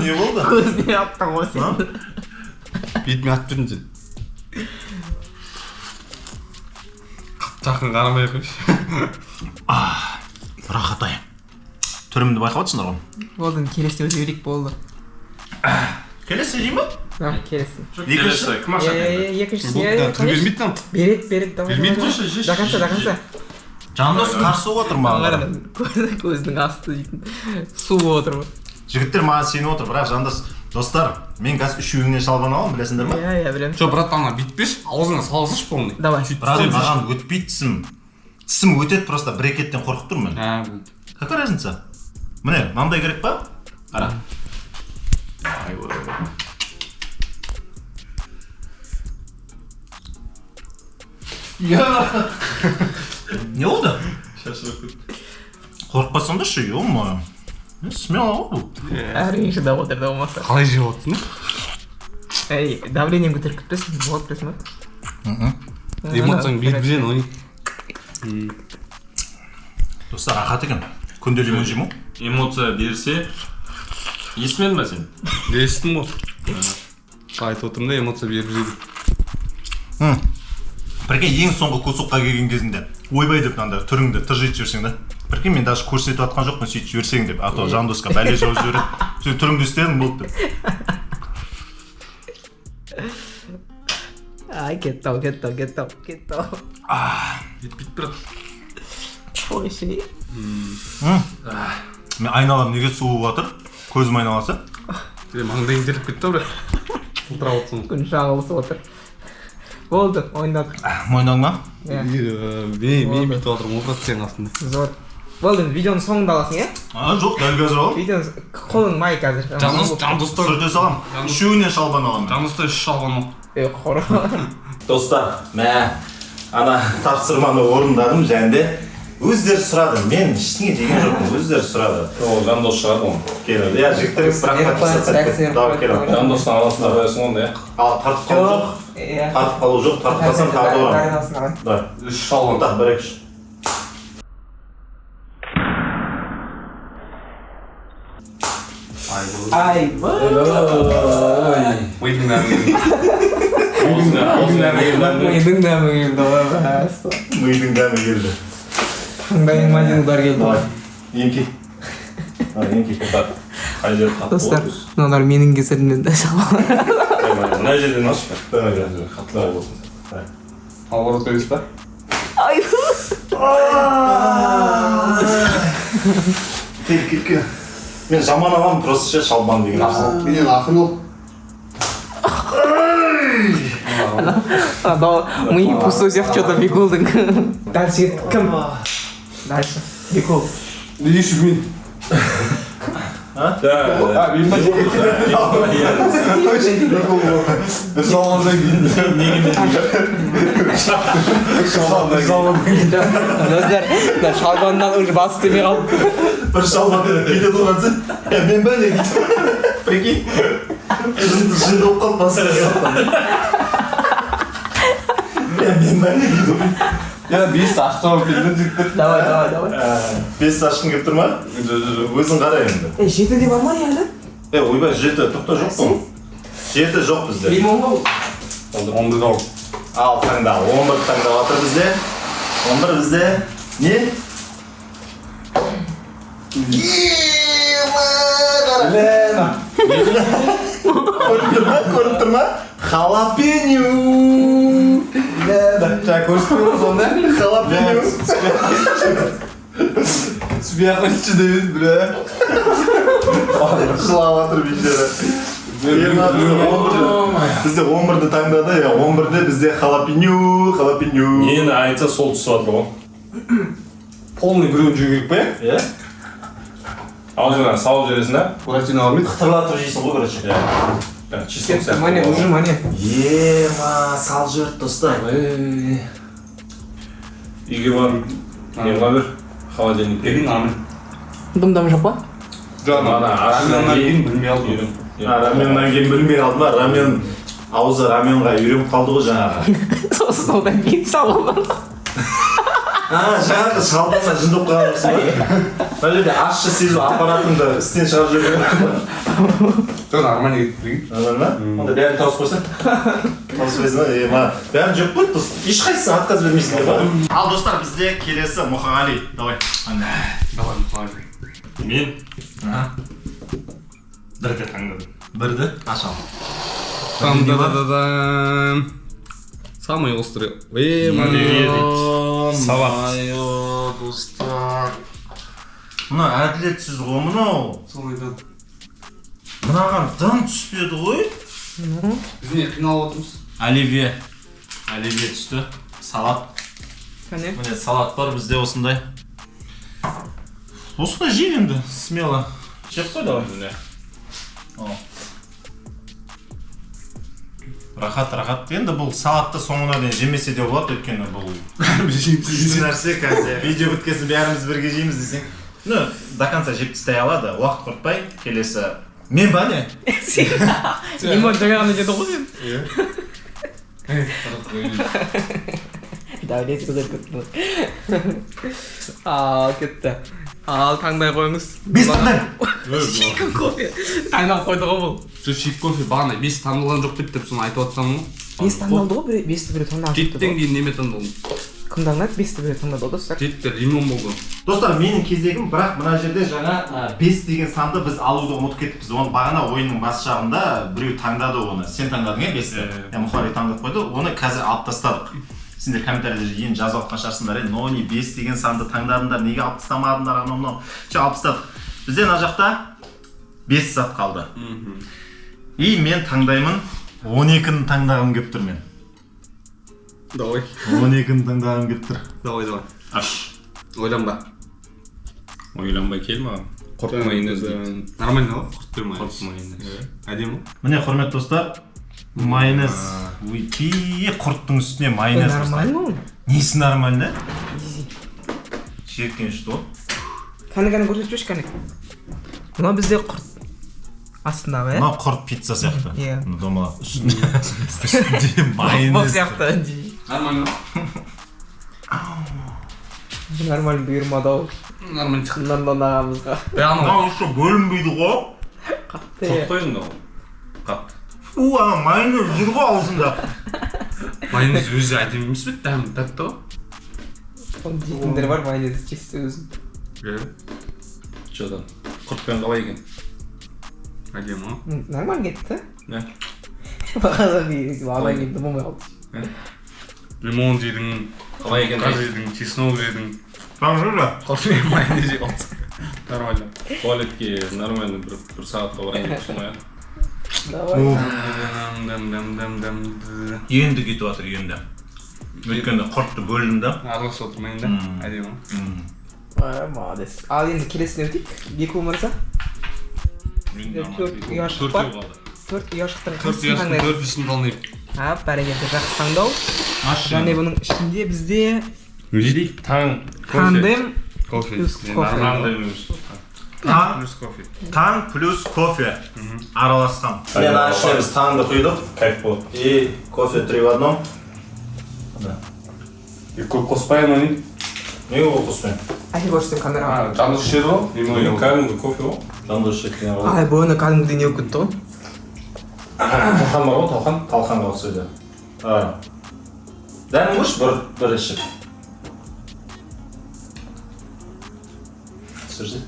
[SPEAKER 1] Не болды?
[SPEAKER 4] Көзіне аттың ғой сен.
[SPEAKER 2] Бетіме атып жүрдің сен. Жақын қарамай қойшы.
[SPEAKER 1] Рахатай. Түрімді байқаватсыңдар ғой?
[SPEAKER 4] Болдың, келесіне өте берейік болды.
[SPEAKER 1] Келесі жей ма?
[SPEAKER 4] Келесін.
[SPEAKER 3] Екінші, кім аша келді?
[SPEAKER 4] Екіншісіне,
[SPEAKER 2] Түр бермейді там.
[SPEAKER 4] береді, давай.
[SPEAKER 2] Бермейді
[SPEAKER 4] давай.
[SPEAKER 3] ғой, жеші,
[SPEAKER 4] До конца, до
[SPEAKER 3] жеші.
[SPEAKER 4] конца.
[SPEAKER 1] Жандос қарсы отыр маған.
[SPEAKER 4] Көзінің асты дейтін. Су отыр ма?
[SPEAKER 1] Жігіттер маған сеніп отыр, бірақ Жандос, достар, мен қазір үшеуіңнен шалбан аламын, білесіңдер ма?
[SPEAKER 4] Иә, білемін.
[SPEAKER 2] Жо, брат, ана бүйтпеш, аузыңа салғызшы полный.
[SPEAKER 4] Давай.
[SPEAKER 1] Бірақ маған өтпейді тісім. Тісім өтеді, просто брекеттен қорқып тұрмын мен.
[SPEAKER 2] Болды.
[SPEAKER 1] Какая разница? Міне, мынандай керек па? Қара. Не болды? Қорықпасаңдаршы, ё-моё. Смело ғой бұл.
[SPEAKER 4] Әрине шыдап отырды болмаса.
[SPEAKER 2] Қалай жеп отырсың?
[SPEAKER 4] Эй, давлением көтеріп кетпесін, болады білесің ба?
[SPEAKER 2] Эмоцияң бет-бізен ой.
[SPEAKER 1] Достар, рахат екен. Күнде лимон жеймін.
[SPEAKER 3] Эмоция берсе, естімедің ба сен?
[SPEAKER 2] Естім ғой. Айтып отырмын да, эмоция беріп жүреді.
[SPEAKER 1] Прикинь, ең соңғы кусокқа келген кезінде ойбай деп мынандай түріңді тыржитып жіберсең да. Прикинь, мен даже көрсетіп жатқан жоқпын, сөйтіп жіберсең деп. А то Жандосқа бәле жауып жібереді. Сен түріңді істедің болды деп.
[SPEAKER 4] Ай, кетті-ау.
[SPEAKER 3] Бит брат.
[SPEAKER 4] Ой, шей.
[SPEAKER 1] Мен айналам неге суып жатыр? Көзім айналасы.
[SPEAKER 2] Маңдайың теріп кетті брат. Жылтырап отырсың.
[SPEAKER 4] күн шағылысып отыр. Болды, ойнадық.
[SPEAKER 1] Мойның ма?
[SPEAKER 4] Иә,
[SPEAKER 2] Мен бүйтіп отырмын, отырады сенің астында.
[SPEAKER 4] зор. Болды, енді видеоның соңында аласың, иә?
[SPEAKER 1] Жоқ, дәл қазір ал.
[SPEAKER 4] Видеоның қолың май қазір.
[SPEAKER 2] Жан достар.
[SPEAKER 1] Сүрте салам. Үшеуінен шалбан аламын.
[SPEAKER 2] Жан достар үш шалбан ал.
[SPEAKER 4] Қора.
[SPEAKER 1] Достар, ана тапсырманы орындадым және де өздері сұрады. Мен ештеңе деген жоқпын, өздері сұрады.
[SPEAKER 3] Ол жандос шығады оны.
[SPEAKER 1] Келеді. Иә, жігіттер сұрақ қойса. Давай келеді.
[SPEAKER 3] Жандостың арасында қоясың онда, иә.
[SPEAKER 1] Ал тартып қалу жоқ. Тартып қалу жоқ, тартып қалсам тағы да ұрам. Давай.
[SPEAKER 2] Үш шалбан.
[SPEAKER 1] Так, 1-2.
[SPEAKER 4] Айбай.
[SPEAKER 2] Мидың дәмі келді.
[SPEAKER 4] Мидың дәмі келді, ой басты.
[SPEAKER 1] Мидың дәмі келді.
[SPEAKER 4] Таңдайың мадинудар келді.
[SPEAKER 1] Давай. Емки. Емки.
[SPEAKER 3] Қай жер қатты
[SPEAKER 4] Достар, мыналар менің кесірімнен де шалбан.
[SPEAKER 3] мына жерден ашып
[SPEAKER 1] Давай.
[SPEAKER 3] қатылар болсын.
[SPEAKER 2] Алғыры төлес па?
[SPEAKER 1] Келке. Мен жаман аламын, просто ше шалбан деген нәрсе.
[SPEAKER 2] Менен ақын ол.
[SPEAKER 4] Мы пустой всех что-то бегулдың. Дальше кім? Дальше. Бекул.
[SPEAKER 2] Не дейсің мен? Мен ба жеке Жалғандан кейін.
[SPEAKER 4] Достар, шалбаннан уже бас істемей қалды.
[SPEAKER 1] Бір шалбан бүйте тұрғансы, мен ба не дейді? Прикинь. Жынды болып қалды басында. Мен ба не дейді?
[SPEAKER 2] Я бес аштым келдім жігіттер.
[SPEAKER 4] Давай.
[SPEAKER 1] 5 ашқын келіп тұр ма? Өзің қара енді.
[SPEAKER 4] Жетіде бар ма әлі?
[SPEAKER 1] Ойбай, 7, тоқта жоқ қой. 7 жоқ бізде.
[SPEAKER 4] Лимонға бұл.
[SPEAKER 2] Онды да
[SPEAKER 1] Ал таңда, 11 таңдап жатыр бізде. 11 бізде. Не? Көріп тұр ма? Халапеню!
[SPEAKER 2] Жаңа көрсетпейміз онда?
[SPEAKER 1] Халапеню!
[SPEAKER 2] Түспей ақ қойшы деймін, бля.
[SPEAKER 1] Жылап жатыр бейшара. Бізде 11-ді таңдады, 11-де бізде халапеню.
[SPEAKER 3] Нені айтса сол түсіп жатыр ғой.
[SPEAKER 2] Полный біреуін жеу керек па,
[SPEAKER 1] Иә?
[SPEAKER 3] Ал жаңа салып жібересің, да?
[SPEAKER 2] Буратино алмайды.
[SPEAKER 1] Қытырлатып жейсің ғой, короче.
[SPEAKER 3] Чистым сияқты.
[SPEAKER 4] Мане, уже мане.
[SPEAKER 1] Ема, сал жіберді достар.
[SPEAKER 3] Үйге барып, неға бер, холодильник берейін, амын.
[SPEAKER 4] Дым-дым жоқ па?
[SPEAKER 2] Ана ашынан кейін білмей алдым.
[SPEAKER 1] Раменнан кейін білмей қалды ма? Рамен, аузы раменға үйреніп қалды ғой жаңағы.
[SPEAKER 4] Содан кейін салбан.
[SPEAKER 1] Жаңағы шалбаннан жындып қалған жоқсың ба? Мына жерде ащы сезу аппаратыңды істен шығарып жіберген ба?
[SPEAKER 2] Жоқ, нормально кетті.
[SPEAKER 1] Нормально ма? Онда бәрін тауысып қойсаң? Тауысып қойсың ба? Бәрін жеп қойды, ешқайсысын отказ бермейсіңдер ба? Ал достар, бізде келесі Мұқағали. Давай.
[SPEAKER 2] Давай.
[SPEAKER 3] Мен бірді таңдадым.
[SPEAKER 1] Бірді ашам.
[SPEAKER 2] Там-да-да-да-дам. Самый острый.
[SPEAKER 3] Салат.
[SPEAKER 1] Достар. Мына әділетсіз ғой мынау.
[SPEAKER 2] Солай да.
[SPEAKER 1] Мынаған дым түспеді ғой.
[SPEAKER 2] Біз не қиналып отырмыз?
[SPEAKER 1] Оливье түсті. Салат. Міне салат бар бізде осындай. Осындай жей енді, смело. Жеп қой давай. Рахат. Енді бұл салатты соңына дейін жемесе де болады, өйткені бұл күшті нәрсе қазір. Видео біткесін бәріміз бірге жейміз десең. До конца жеп тастай алады, уақыт құртпай. Келесі. Мен ба не?
[SPEAKER 4] Лимон жаңағаны жеді ғой мен. Давлет көзір көтті. Кетті. Ал таңдай қойыңыз.
[SPEAKER 1] 5 таңдай.
[SPEAKER 4] Шикі кофе. Таңдап қойды ғой бұл.
[SPEAKER 2] Жоқ, шик кофе бағана 5 таңдалған жоқ деп соны айтып жатсам ғой.
[SPEAKER 4] 5 таңдалды ғой, 5-ті біреу таңдалды.
[SPEAKER 2] 7-тен кейін неме таңдалды?
[SPEAKER 4] Кім таңдады? 5-ті біреу таңдады достар.
[SPEAKER 2] 7-те лимон болды.
[SPEAKER 1] Достар, менің кезегім, бірақ мына жерде жаңа 5 деген санды біз алуды ұмытып кеттік. Оны бағана ойынның бас жағында біреу таңдады оны. Сен таңдадың, 5-ті? Мұқағали таңдап қойды. Оны қазір алып тастадық. Сендер комментарийде енді жазып отқан шығарсыңдар, но не 5 деген санды таңдадыңдар, неге алып тастамадыңдар, анау-мынау. Алып тастадық. Бізде мына жақта 5 зат қалды. И мен таңдаймын 12-ні таңдағым келіп тұр мен.
[SPEAKER 2] Давай.
[SPEAKER 1] 12-ні таңдағым келіп тұр.
[SPEAKER 2] Давай.
[SPEAKER 3] Аш.
[SPEAKER 2] Ойланба.
[SPEAKER 3] Ойланбай кел маған. Құрт майонез дейді.
[SPEAKER 2] Нормально ғой? Құрт пен майонез.
[SPEAKER 3] Құрт майонез.
[SPEAKER 2] Әдемі?
[SPEAKER 1] Міне құрметті достар, майонез. Құрттың үстіне майонез.
[SPEAKER 4] Нормально.
[SPEAKER 1] Несі нормально? Жиіркенішті ғой.
[SPEAKER 4] Кәні көрсетіп жүрші кәні. Мына бізде құрт астындағы,
[SPEAKER 1] Мына құрт пицца сияқты.
[SPEAKER 4] Иә.
[SPEAKER 1] Домала үстінде майонез.
[SPEAKER 4] сияқты.
[SPEAKER 2] Нормально.
[SPEAKER 4] Нормально бұйырмады-ау.
[SPEAKER 2] Нормально çıktı.
[SPEAKER 4] Нандан ағамызға.
[SPEAKER 1] Мынау еще бөлінбейді ғой.
[SPEAKER 3] Құрт қой енді ол. Қатты.
[SPEAKER 1] Фу, ана майонез жүр ғой аузында.
[SPEAKER 2] Майонез өзі әдемі емес пе? Дәмі тәтті ғой.
[SPEAKER 4] Оны дейтіндер бар майонез чисті өзін.
[SPEAKER 3] Жодан. Құртпен қалай екен?
[SPEAKER 2] Әдемі ғой.
[SPEAKER 4] Нормально кетті.
[SPEAKER 3] Не?
[SPEAKER 4] Бағана кетті болмай қалды.
[SPEAKER 2] Лимон жедің,
[SPEAKER 3] Қалай екен?
[SPEAKER 2] қаз жедің, чеснок жедің.
[SPEAKER 1] Нормально.
[SPEAKER 2] Құрт пен майонез жеп алды. Нормально.
[SPEAKER 3] Туалетке нормально бір сағатқа барайын деп тұрсың ғой, иә?
[SPEAKER 4] Давай.
[SPEAKER 1] Енді кетіп жатыр, енді. Өйткені құртты бөлдім да.
[SPEAKER 2] Араласып отырмайын да. Әдемі.
[SPEAKER 4] Молодец. Ал енді келесіне өтейік. Беку мырза. Төрт ұяшық бар. Төрт ұяшықтың қайсысын таңдайсыз?
[SPEAKER 2] Төртісін таңдайын.
[SPEAKER 4] Бәрекелді, жақсы таңдау. Және бұның ішінде бізде
[SPEAKER 3] Не дейді? Таң.
[SPEAKER 4] тандем
[SPEAKER 2] Кофе.
[SPEAKER 4] плюс кофе.
[SPEAKER 3] Нормальный емес.
[SPEAKER 1] Таң
[SPEAKER 2] Плюс кофе.
[SPEAKER 1] Таң плюс кофе араласқан. Мен ашып біз таңды құйдық.
[SPEAKER 3] Кайф болады.
[SPEAKER 1] И кофе 3 в 1. Да.
[SPEAKER 2] И көп қоспайын оны.
[SPEAKER 1] Неге ол қоспайын?
[SPEAKER 4] Әке көрсетем камераға.
[SPEAKER 2] Жандос ішеді ғой.
[SPEAKER 3] Мен кәдімгі кофе ғой.
[SPEAKER 1] Жандос шеккен ғой.
[SPEAKER 4] Ай, бойына кәдімгідей не өкітті ғой.
[SPEAKER 1] Талқан бар ғой, талқан? Талқанға ұқсайды. Дәмін көрші бір ішіп. Сөзді?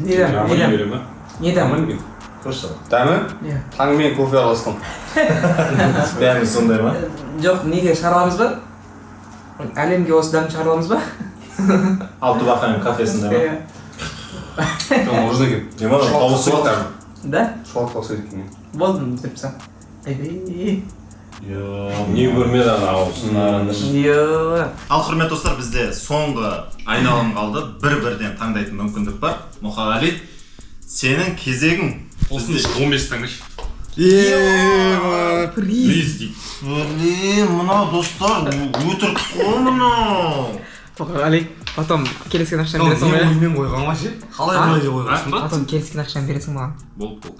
[SPEAKER 4] Не дәм?
[SPEAKER 3] Аман берем, ба?
[SPEAKER 4] Не дәм?
[SPEAKER 3] Аман бер.
[SPEAKER 1] Көрші.
[SPEAKER 2] Дәмі?
[SPEAKER 4] Иә.
[SPEAKER 2] Таңмен кофе араласқан.
[SPEAKER 1] Дәмі сондай ма?
[SPEAKER 4] Жоқ, неге шығарамыз ба? Әлемге осы дәм шығарамыз ба?
[SPEAKER 1] Алты бақаның кафесінде ма?
[SPEAKER 2] Жоқ, орызда кеп.
[SPEAKER 1] Не ма? Тауысы бар.
[SPEAKER 4] Да?
[SPEAKER 2] Шуат қосайды екен.
[SPEAKER 4] Болдым, депсам. Айбей.
[SPEAKER 3] Не көрмеді ана ауызын.
[SPEAKER 4] Йоо.
[SPEAKER 1] Ал құрметті достар, бізде соңғы айналым қалды. Бір-бірден таңдайтын мүмкіндік бар. Мұқағали, сенің кезегің.
[SPEAKER 3] Осыны 15 таңдайшы.
[SPEAKER 4] Приз.
[SPEAKER 3] Приз дейді.
[SPEAKER 1] Блин, мынау достар, өтірік қой мынау.
[SPEAKER 4] Мұқағали, потом келескен ақшаны бересің ғой.
[SPEAKER 2] Оймен қойған ма ше? Қалай деп қойғансың ба?
[SPEAKER 4] Потом келескен ақшаны бересің маған.
[SPEAKER 3] Болды.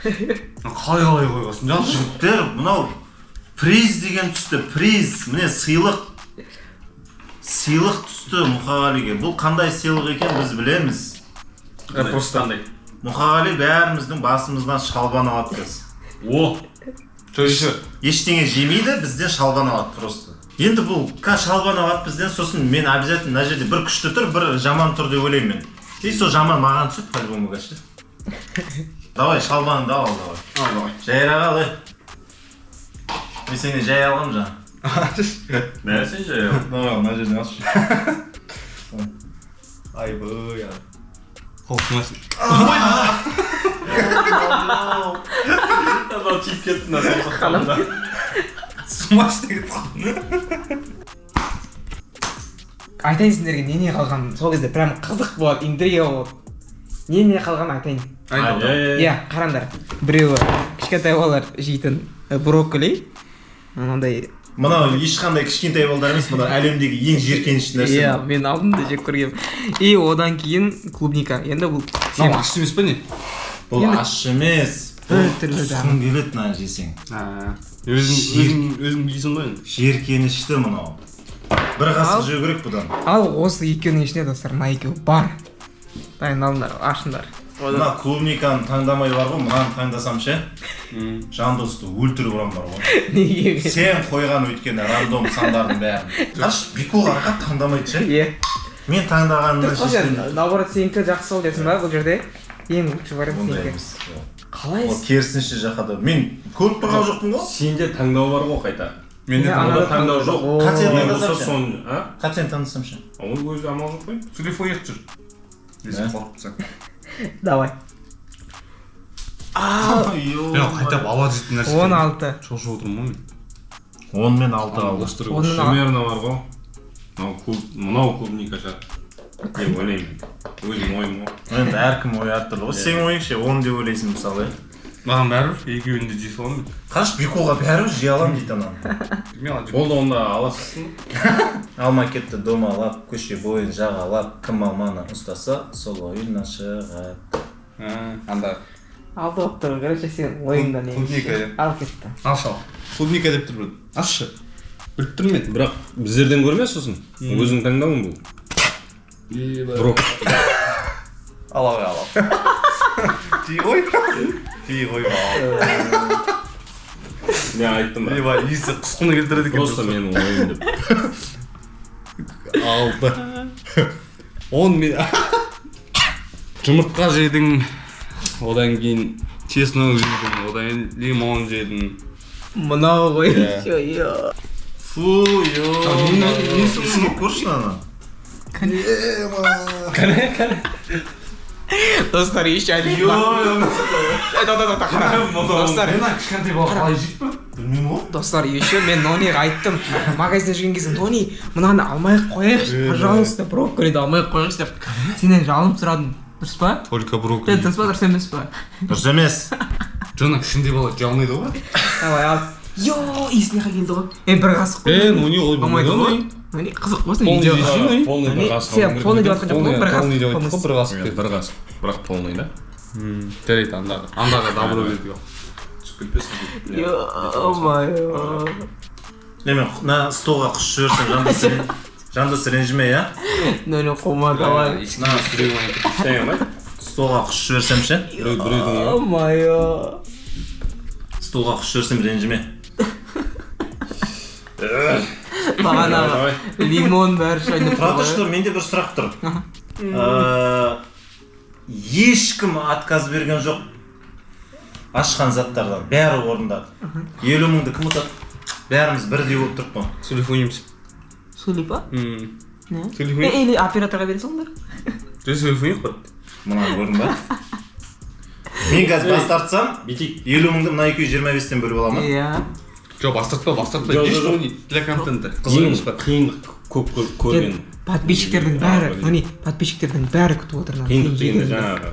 [SPEAKER 2] Қалай қойғансың? Жан
[SPEAKER 1] Жігіттер, мынау приз деген түсті, приз. Міне сыйлық. Сыйлық түсті Мұқағалиге. Бұл қандай сыйлық екен біз білеміз.
[SPEAKER 3] Просто қандай.
[SPEAKER 1] Мұқағали бәріміздің басымыздан шалбан алады біз.
[SPEAKER 3] О!
[SPEAKER 2] Төйші.
[SPEAKER 1] Ештеңе жемейді, бізден шалбан алады просто. Енді бұл шалбан алады бізден, сосын мен обязательно мына жерде бір күшті тұр, бір жаман тұр деп ойлаймын мен. И сол жаман маған түседі, по-любому кәшті. Давай, шалбаныңды ал, давай.
[SPEAKER 2] Давай.
[SPEAKER 1] Жайраға алай. Мен сені жай алғам жаңа.
[SPEAKER 3] Нәрсе жай ал.
[SPEAKER 1] Давай, мына жерден алшы.
[SPEAKER 2] Айбай. Қорқымасын.
[SPEAKER 3] Ана тиіп кетті нәрсе.
[SPEAKER 4] Ханым.
[SPEAKER 2] Сумаш деген тұқым.
[SPEAKER 4] Айтайын сендерге не қалған, сол кезде прям қызық болады, интрига болады. Не қалған айтайын. Иә, қараңдар. Біреуі кішкентай балалар жейтін брокколи. Мынандай.
[SPEAKER 1] Мынау ешқандай кішкентай балдар емес, мына әлемдегі ең жиіркенішті нәрсе.
[SPEAKER 4] Иә, мен алдымда жеп көргем. И одан кейін клубника. Енді бұл
[SPEAKER 2] Мынау аш емес пе не?
[SPEAKER 1] Бұл
[SPEAKER 4] Енді-
[SPEAKER 1] аш емес.
[SPEAKER 4] Бір түрлі
[SPEAKER 1] Құсқым келеді мынаны жесең.
[SPEAKER 2] Өзің жейсің ғой енді.
[SPEAKER 1] Жиіркенішті мынау. Бір қасық жеу керек бұдан.
[SPEAKER 4] Ал осы екеуінің ішінде достар, мына екеуі бар. Дайындалыңдар, ашыңдар.
[SPEAKER 1] Мына клубниканы таңдамай бар ғой, мынаны таңдасам ше. Жандосты өлтіріп ұрам бар ғой.
[SPEAKER 4] Неге?
[SPEAKER 1] Сен қойған өйткені рандом сандардың бәрін. Қаш Бекул аға таңдамайды ше.
[SPEAKER 4] Иә.
[SPEAKER 1] Мен таңдағанымда шешкен.
[SPEAKER 4] Наоборот, сенікі жақсы ол десің ба бұл жерде? Ең ұлтшы бар
[SPEAKER 1] Ондай
[SPEAKER 4] сенікі.
[SPEAKER 1] емес.
[SPEAKER 4] Қалай?
[SPEAKER 1] Ол керісінше жақады. Мен көріп тұрған жоқпын ғой.
[SPEAKER 3] Сенде таңдау бар ғой қайта.
[SPEAKER 2] Менде
[SPEAKER 3] Онда таңдау жоқ.
[SPEAKER 1] Қате
[SPEAKER 3] Мен
[SPEAKER 1] таңдасам
[SPEAKER 3] болса
[SPEAKER 1] ше.
[SPEAKER 3] соны, а?
[SPEAKER 1] Қатен таңдасам ше.
[SPEAKER 3] Оның өзі амал жоқ қой.
[SPEAKER 2] телефон ет жүр. Десіп қорқытсақ.
[SPEAKER 4] Давай.
[SPEAKER 2] мен қайта бала жейтін нәрсе
[SPEAKER 4] 16.
[SPEAKER 2] шошып отырмын ғой мен
[SPEAKER 1] 10 мен 6 алды.
[SPEAKER 3] достар
[SPEAKER 4] Оның
[SPEAKER 3] примерно бар ғой мынау клубника шығар деп ойлаймын өзім ойым ғой
[SPEAKER 1] Енді әркім ой әртүрлі ғой. Сенің ойыңша 10 деп ойлайсың мысалы.
[SPEAKER 2] маған бәрібір екеуін де жей саламын
[SPEAKER 1] Қаш Бекуға бәрібір жей аламын дейді ананы.
[SPEAKER 2] мен
[SPEAKER 3] болды онда аласың
[SPEAKER 1] Алма кетті домалап, көше бойын жағалап, кім алманы ұстаса, сол ойына шығады.
[SPEAKER 2] анда
[SPEAKER 4] Алды болып тұр, короче, сен ойыңда не?
[SPEAKER 2] Клубника, иә.
[SPEAKER 4] Ал кетті.
[SPEAKER 2] алшы ал клубника деп тұр бір ашшы біліп тұрмын мен
[SPEAKER 3] бірақ біздерден көрме сосын өзің таңдауың бұл брок
[SPEAKER 2] ала ғой ала жей ғой жей ғой
[SPEAKER 3] мен айттым бірақ
[SPEAKER 2] ебай иісі құсқыны келтіреді екен
[SPEAKER 3] просто менің ойым деп
[SPEAKER 2] алды 10 мен жұмыртқа жедің одан кейін чеснок жедің одан кейін лимон жедің
[SPEAKER 4] Мынау ғой.
[SPEAKER 2] Иә.
[SPEAKER 1] Фу, несін көрші ана.
[SPEAKER 4] Достар, еще один. Достар,
[SPEAKER 2] кішкентай бала қалай жейді ма?
[SPEAKER 1] Білмеймін ғой.
[SPEAKER 4] достар, еще мен Нониға айттым. Магазинде жүрген кезде Нони, мынаны алмай ақ қояйықшы, пожалуйста, брокколиді алмай ақ қояйықшы деп. Сенен жалынып сұрадым. Дұрыс па?
[SPEAKER 2] Только брокколи.
[SPEAKER 4] Дұрыс па, дұрыс емес па?
[SPEAKER 1] Дұрыс емес.
[SPEAKER 2] Жана кішкентай бала жей алмайды ғой.
[SPEAKER 4] Давай, ал. Йо, есіне келді ғой. Бір қасық қой.
[SPEAKER 2] Нони ғой
[SPEAKER 4] Алмайды ғой. Нони қызық болсын видео.
[SPEAKER 3] полный бір қасық
[SPEAKER 4] Сен полный деп жатқан жоқ қой, бір
[SPEAKER 2] полный деп
[SPEAKER 4] қасық.
[SPEAKER 2] айтты ғой, бір қасық деп.
[SPEAKER 3] бір қасық бірақ полный да
[SPEAKER 2] жарайды андағы дабыл берді ғой.
[SPEAKER 3] түсіп кетпесін
[SPEAKER 4] Ё-моё.
[SPEAKER 1] Мен мына столға құш жіберсем жандос ренжіме, иә?
[SPEAKER 4] Нони қолма давай.
[SPEAKER 2] Ешкім сүре алмайды.
[SPEAKER 3] істей алмайды
[SPEAKER 1] Столға құш жіберсем ше?
[SPEAKER 3] біреудің
[SPEAKER 4] Ё-моё.
[SPEAKER 1] Столға құш жіберсем ренжіме.
[SPEAKER 4] Бағанағы лимон бәрі шайнап
[SPEAKER 1] Тұрады что, менде бір сұрақ тұр. Ешкім отказ берген жоқ. Ашқан заттардан бәрі орындады. 50 мыңды кім ұтады? Бәріміз бірдей болып тұрып қой.
[SPEAKER 2] Сөйлеп ойнаймыз.
[SPEAKER 4] Сөйлей па? Не?
[SPEAKER 2] Сөйлеп ойнайық.
[SPEAKER 4] Или операторға бере салыңдар.
[SPEAKER 2] Сөйлеп ойнайық па?
[SPEAKER 1] Мынаны көрдің ба? Мен қазір бас тартсам,
[SPEAKER 3] бүйтейік
[SPEAKER 1] 50 мыңды мына екеуі 25-тен бөліп аламын.
[SPEAKER 4] Иә.
[SPEAKER 2] Жоқ, бастыртпа.
[SPEAKER 3] Жоқ,
[SPEAKER 2] Еш
[SPEAKER 3] жоқ.
[SPEAKER 2] ойнай. Для контента.
[SPEAKER 3] ең қиындық көп көрген
[SPEAKER 4] Подписчиктердің бәрі, Нони, подписчиктердің бәрі күтіп отыр.
[SPEAKER 3] қиындық дегенде жаңағы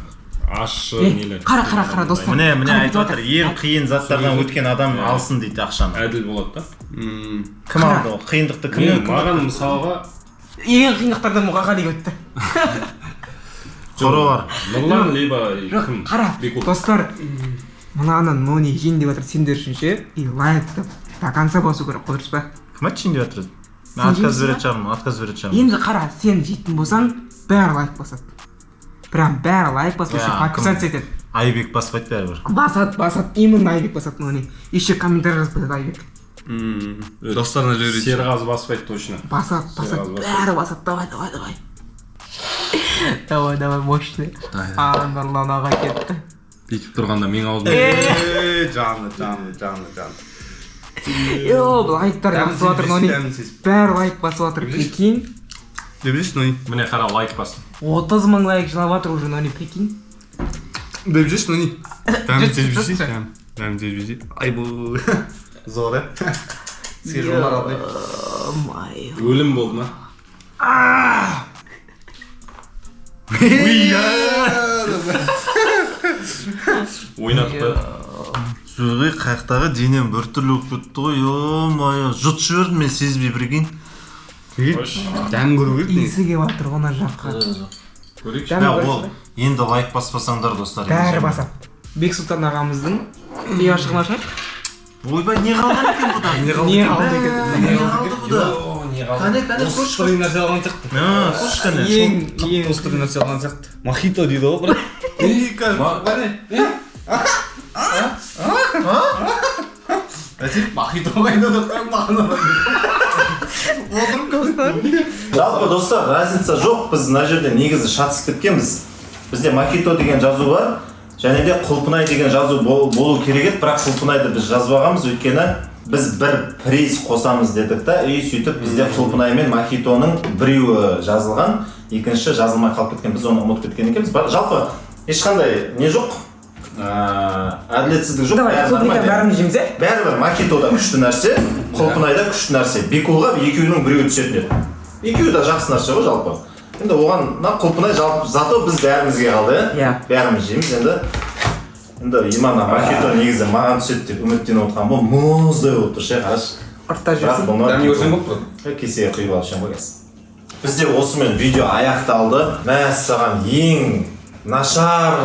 [SPEAKER 3] ащы нелер
[SPEAKER 4] Қара, достар.
[SPEAKER 1] Міне
[SPEAKER 4] Қара
[SPEAKER 1] айтып
[SPEAKER 4] кетіп
[SPEAKER 1] жатыр, ең қиын заттардан өткен адам алсын дейді ақшаны.
[SPEAKER 3] әділ болады да
[SPEAKER 1] Кім алды ол? Қиындықты кім?
[SPEAKER 3] маған мысалға
[SPEAKER 4] Ең қиындықтардан Мұқағали өтті.
[SPEAKER 1] Қоралар.
[SPEAKER 3] нұрлан либо
[SPEAKER 4] Жоқ,
[SPEAKER 3] кім
[SPEAKER 4] қара,
[SPEAKER 3] Бекуп.
[SPEAKER 4] достар. Мынаны Нони жейін деп жатыр сендер үшін ше. И лайктап до конца басу керек қой, дұрыс па?
[SPEAKER 1] Кім айтшын деп жатыр?
[SPEAKER 4] Сен
[SPEAKER 1] Отказ
[SPEAKER 4] жейсің
[SPEAKER 1] беретін шығармын, отказ беретін шығармын.
[SPEAKER 4] Енді қара, сен жейтін болсаң, бәрі лайк басады. Прям бәрі лайк басып, еще подписаться етеді.
[SPEAKER 1] Айбек баспайды бәрібір.
[SPEAKER 4] Басады, именно Айбек басады Нони. Еще комментарий жазып қояды Айбек.
[SPEAKER 2] Достарына жібереді.
[SPEAKER 3] серғазы баспайды точно
[SPEAKER 4] Басады, бәрі басады. Давай, мощный. Нұрлан аға кетті.
[SPEAKER 3] бүйтіп тұрғанда мен аузым
[SPEAKER 2] Жаны.
[SPEAKER 4] Йо, лайктар басып жатыр Нони. Бәрі лайк басып жатыр, прикинь.
[SPEAKER 2] Не білесің, Нони?
[SPEAKER 3] міне қара лайк бас
[SPEAKER 4] 30 мың лайк жылап жатыр уже Нони, прикинь.
[SPEAKER 2] Не білесің, Нони? Дәмі тез
[SPEAKER 4] Just-
[SPEAKER 2] бізей. Дәмі тез бізей. Айбу. Зор, ә? Сен жолдар алдай.
[SPEAKER 4] Ё-моё.
[SPEAKER 3] өлім болды ма ойнатып қояды
[SPEAKER 1] Жоғы қаяқтағы денем біртүрлі болып кетті ғой, ё-моё. Жұт жібердім мен сезбей бірген.
[SPEAKER 2] Дәм көру керек не?
[SPEAKER 4] Иісі келіп жатыр ғана жаққа.
[SPEAKER 3] көрейікші
[SPEAKER 4] Дәм
[SPEAKER 1] Ол
[SPEAKER 4] көрсін.
[SPEAKER 1] енді лайк баспасаңдар достар.
[SPEAKER 4] Бәрі басады. Бексұлтан ағамыздың ұяшығына шығар.
[SPEAKER 1] Ойбай, не қалған екен бұда?
[SPEAKER 4] Не қалды екен?
[SPEAKER 1] Не қалды бұда? Қане,
[SPEAKER 2] Осы тұрын нәрсе алған сияқты.
[SPEAKER 1] Қош қане.
[SPEAKER 4] Ең
[SPEAKER 2] Осы тұрын нәрсе алған сияқты. Мохито дейді ғой, бірақ. Мохито қайда
[SPEAKER 1] Жалпы достар, разница жоқ. Біз мына жерде негізі шатысып кеткенбіз. Бізде мохито деген жазу бар. Және де құлпынай деген жазу болу керек еді, бірақ құлпынайды біз жазбағанбыз, өйткені біз бір приз қосамыз дедік та, и сөйтіп бізде құлпынай мен мохитоның біреуі жазылған, екінші жазылмай қалып кеткен, біз оны ұмытып кеткен екенбіз. Жалпы ешқандай не жоқ, әділетсіздік жоқ.
[SPEAKER 4] Давай, клубника бәріміз жейміз, иә?
[SPEAKER 1] Бәрібір Макито да күшті нәрсе, Құлпынай да күшті нәрсе. Бикулға екеуінің біреуі түсетін еді. Екеуі де жақсы нәрсе ғой жалпы. Енді оған Құлпынай зато біз бәрімізге қалды,
[SPEAKER 4] Иә.
[SPEAKER 1] бәріміз жейміз енді Иман Макито негізі маған түседі деп үміттеніп отқан бұл мұздай болып тұр ше, қарашы.
[SPEAKER 4] Ұрттап жүрсің.
[SPEAKER 2] Дәмін көрсең болып тұрады.
[SPEAKER 1] Кесеге құйып алып ішемін ғой қазір. Бізде осымен видео аяқталды. Мәссаған ең нашар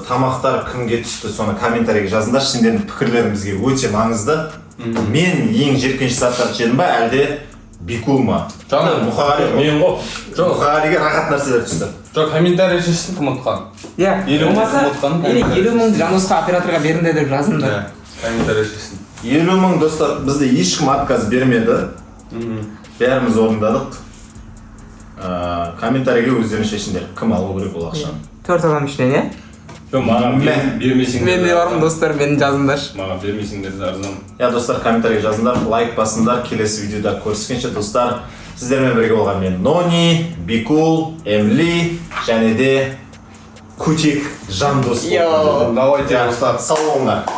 [SPEAKER 1] тамақтар кімге түсті, соны комментарийге жазыңдар. Сендердің пікірлеріңізге өте маңызды. Мен ең жеркенші заттарды жедім ба, әлде Бикул ма? Мұқағали
[SPEAKER 3] мен ғой.
[SPEAKER 1] Мұқағалиге рахат нәрселер түсті.
[SPEAKER 2] Жоқ, комментарий шешсін кім ұтқан.
[SPEAKER 4] Иә, болмаса 50 мың Жанусқа операторға беріңдер деп жазыңдар.
[SPEAKER 2] Комментарий шешсін.
[SPEAKER 1] 50 мың достар, бізде ешкім отказ бермеді. Бәріміз орындадық. Комментарийге өздерің шешіңдер, кім алу керек ол ақшаны.
[SPEAKER 4] 4 адам ішінен, иә?
[SPEAKER 3] Жоқ, маған бермесеңдер.
[SPEAKER 4] Мен де бармын достар, мені жазыңдаршы.
[SPEAKER 3] Маған бермесеңдер де арзан.
[SPEAKER 1] Я достар, комментарийге жазыңдар, лайк басыңдар. Келесі видеода көріскенше достар, сіздермен бірге болған мен Нони, Бикул, Эмли және де Кутик Жандос.
[SPEAKER 2] Давайте, достар.
[SPEAKER 1] Сау болыңдар.